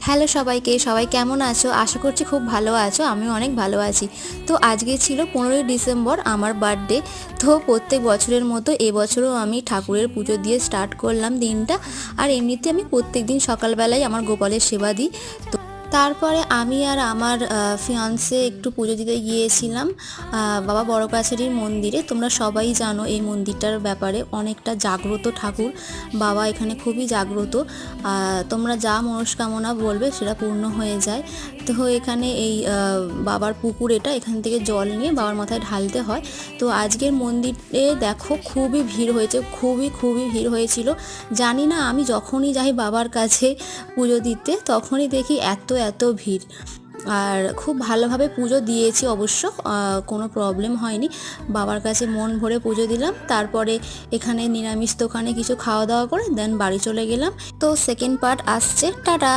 Hello সবাইকে, সবাই কেমন আছো? আশা করছি খুব ভালো আছো। আমিও অনেক ভালো আছি। তো আজকে ছিল 15ই ডিসেম্বর আমার বার্থডে। তো প্রত্যেক বছরের মতো এবছরও আমি ঠাকুরের পুজো দিয়ে স্টার্ট করলাম দিনটা। আর এমনিতে আমি প্রত্যেকদিন সকালবেলায় আমার গোপালের সেবা দিই। তো তারপরে আমি আর আমার ফিয়ান্সে একটু পুজো দিতে গিয়েছিলাম বাবা বড় কাছারির মন্দিরে। তোমরা সবাই জানো এই মন্দিরটার ব্যাপারে, অনেকটা জাগ্রত ঠাকুর। বাবা এখানে খুবই জাগ্রত। তোমরা যা মনস্কামনা বলবে সেটা পূর্ণ হয়ে যায়। তো এখানে এই বাবার পুকুর, এখান থেকে জল নিয়ে বাবার মাথায় ঢালতে হয়। তো আজকের মন্দিরে দেখো খুবই ভিড় হয়েছে, খুবই খুবই ভিড় হয়েছিল। জানি না, আমি যখনই যাই বাবার কাছে পুজো দিতে তখনই দেখি এত এত ভিড়। আর খুব ভালোভাবে পুজো দিয়েছি অবশ্য, কোনো প্রবলেম হয়নি। বাবার কাছে মন ভরে পুজো দিলাম। তারপরে এখানে নিরামিষ দোকানে কিছু খাওয়া দাওয়া করে দেন বাড়ি চলে গেলাম। তো সেকেন্ড পার্ট আসছে, টাটা।